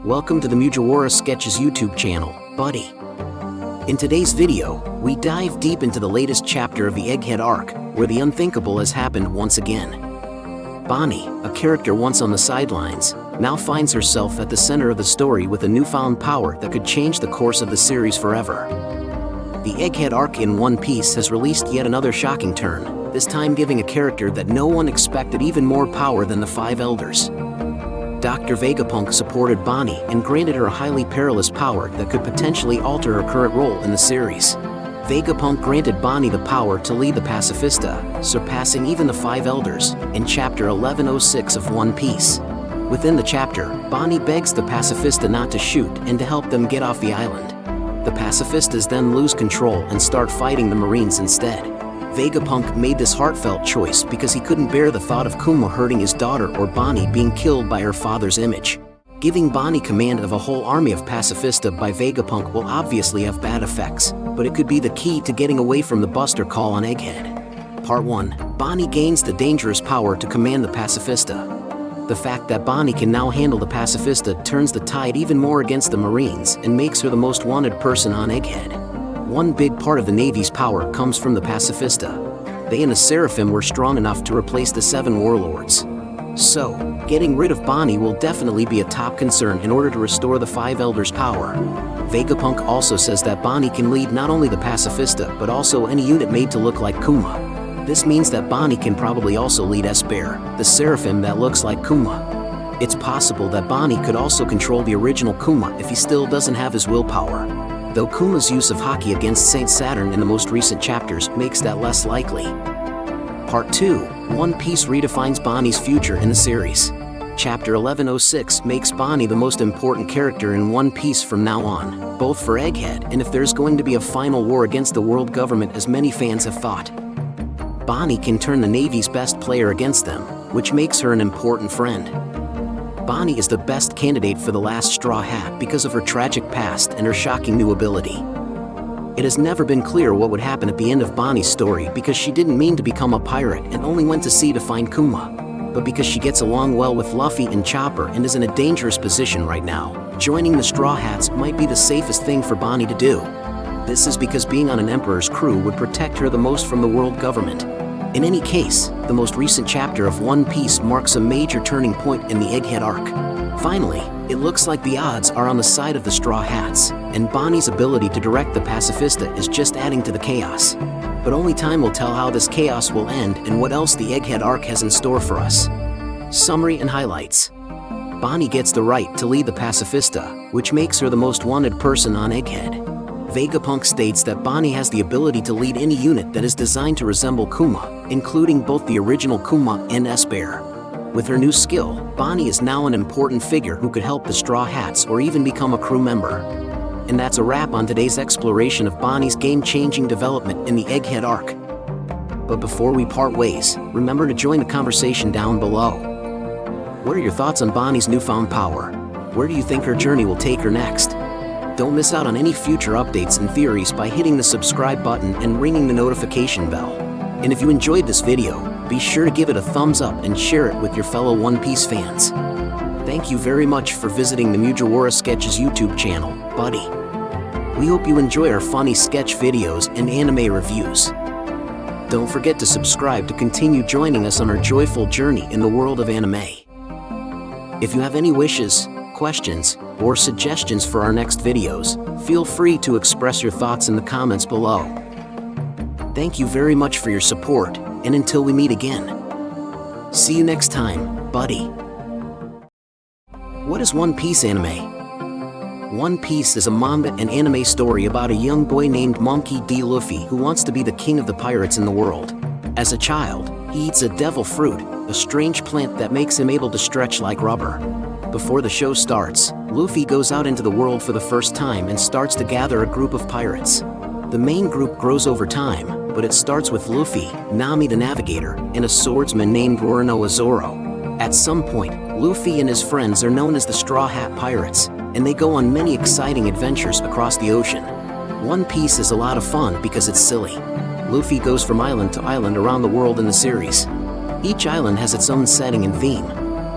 Welcome to the Mugiwara Sketches YouTube channel, buddy. In today's video, we dive deep into the latest chapter of the Egghead Arc, where the unthinkable has happened once again. Bonney, a character once on the sidelines, now finds herself at the center of the story with a newfound power that could change the course of the series forever. The Egghead Arc in One Piece has released yet another shocking turn, this time giving a character that no one expected even more power than the Five Elders. Dr. Vegapunk supported Bonney and granted her a highly perilous power that could potentially alter her current role in the series. Vegapunk granted Bonney the power to lead the Pacifista, surpassing even the Five Elders, in Chapter 1106 of One Piece. Within the chapter, Bonney begs the Pacifista not to shoot and to help them get off the island. The Pacifistas then lose control and start fighting the Marines instead. Vegapunk made this heartfelt choice because he couldn't bear the thought of Kuma hurting his daughter or Bonney being killed by her father's image. Giving Bonney command of a whole army of Pacifista by Vegapunk will obviously have bad effects, but it could be the key to getting away from the Buster call on Egghead. Part 1. Bonney gains the dangerous power to command the Pacifista. The fact that Bonney can now handle the Pacifista turns the tide even more against the Marines and makes her the most wanted person on Egghead. One big part of the Navy's power comes from the Pacifista. They and the Seraphim were strong enough to replace the Seven Warlords. So, getting rid of Bonney will definitely be a top concern in order to restore the Five Elders' power. Vegapunk also says that Bonney can lead not only the Pacifista but also any unit made to look like Kuma. This means that Bonney can probably also lead Esper, the Seraphim that looks like Kuma. It's possible that Bonney could also control the original Kuma if he still doesn't have his willpower. Though Kuma's use of Haki against Saint Saturn in the most recent chapters makes that less likely. Part 2. One Piece redefines Bonney's future in the series. Chapter 1106 makes Bonney the most important character in One Piece from now on, both for Egghead and if there's going to be a final war against the world government as many fans have thought. Bonney can turn the Navy's best player against them, which makes her an important friend. Bonney is the best candidate for the last straw hat because of her tragic past and her shocking new ability. It has never been clear what would happen at the end of Bonney's story because she didn't mean to become a pirate and only went to sea to find Kuma. But because she gets along well with Luffy and Chopper and is in a dangerous position right now, joining the Straw Hats might be the safest thing for Bonney to do. This is because being on an Emperor's crew would protect her the most from the world government. In any case, the most recent chapter of One Piece marks a major turning point in the Egghead Arc. Finally, it looks like the odds are on the side of the Straw Hats, and Bonney's ability to direct the Pacifista is just adding to the chaos. But only time will tell how this chaos will end and what else the Egghead Arc has in store for us. Summary and highlights. Bonney gets the right to lead the Pacifista, which makes her the most wanted person on Egghead. Vegapunk states that Bonney has the ability to lead any unit that is designed to resemble Kuma, including both the original Kuma and Esper. With her new skill, Bonney is now an important figure who could help the Straw Hats or even become a crew member. And that's a wrap on today's exploration of Bonney's game-changing development in the Egghead Arc. But before we part ways, remember to join the conversation down below. What are your thoughts on Bonney's newfound power? Where do you think her journey will take her next? Don't miss out on any future updates and theories by hitting the subscribe button and ringing the notification bell. And if you enjoyed this video, be sure to give it a thumbs up and share it with your fellow One Piece fans. Thank you very much for visiting the Mugiwara Sketches YouTube channel, buddy. We hope you enjoy our funny sketch videos and anime reviews. Don't forget to subscribe to continue joining us on our joyful journey in the world of anime. If you have any wishes, questions, or suggestions for our next videos, feel free to express your thoughts in the comments below. Thank you very much for your support, and until we meet again. See you next time, buddy. What is One Piece anime? One Piece is a manga and anime story about a young boy named Monkey D. Luffy who wants to be the king of the pirates in the world. As a child, he eats a devil fruit, a strange plant that makes him able to stretch like rubber. Before the show starts, Luffy goes out into the world for the first time and starts to gather a group of pirates. The main group grows over time, but it starts with Luffy, Nami the Navigator, and a swordsman named Roronoa Zoro. At some point, Luffy and his friends are known as the Straw Hat Pirates, and they go on many exciting adventures across the ocean. One Piece is a lot of fun because it's silly. Luffy goes from island to island around the world in the series. Each island has its own setting and theme.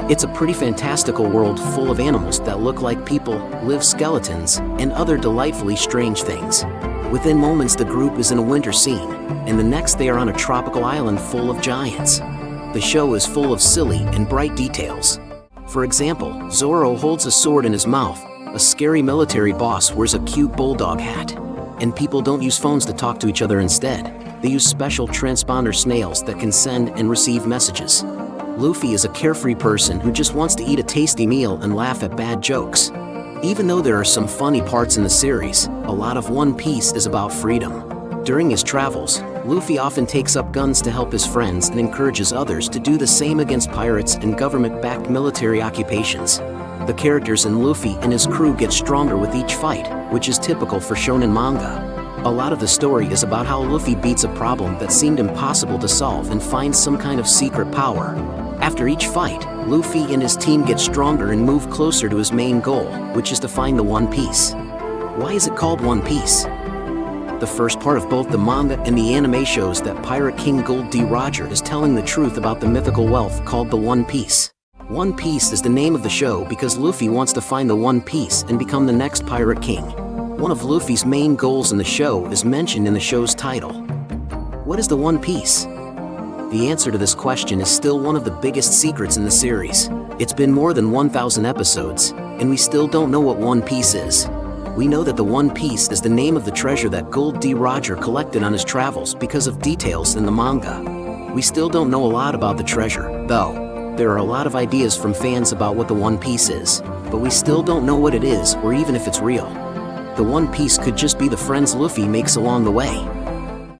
It's a pretty fantastical world full of animals that look like people, live skeletons, and other delightfully strange things. Within moments the group is in a winter scene, and the next they are on a tropical island full of giants. The show is full of silly and bright details. For example, Zoro holds a sword in his mouth, a scary military boss wears a cute bulldog hat, and people don't use phones to talk to each other instead. They use special transponder snails that can send and receive messages. Luffy is a carefree person who just wants to eat a tasty meal and laugh at bad jokes. Even though there are some funny parts in the series, a lot of One Piece is about freedom. During his travels, Luffy often takes up guns to help his friends and encourages others to do the same against pirates and government-backed military occupations. The characters in Luffy and his crew get stronger with each fight, which is typical for shonen manga. A lot of the story is about how Luffy beats a problem that seemed impossible to solve and finds some kind of secret power. After each fight, Luffy and his team get stronger and move closer to his main goal, which is to find the One Piece. Why is it called One Piece? The first part of both the manga and the anime shows that Pirate King Gold D. Roger is telling the truth about the mythical wealth called the One Piece. One Piece is the name of the show because Luffy wants to find the One Piece and become the next Pirate King. One of Luffy's main goals in the show is mentioned in the show's title. What is the One Piece? The answer to this question is still one of the biggest secrets in the series. It's been more than 1,000 episodes, and we still don't know what One Piece is. We know that the One Piece is the name of the treasure that Gold D. Roger collected on his travels because of details in the manga. We still don't know a lot about the treasure, though. There are a lot of ideas from fans about what the One Piece is, but we still don't know what it is or even if it's real. The One Piece could just be the friends Luffy makes along the way.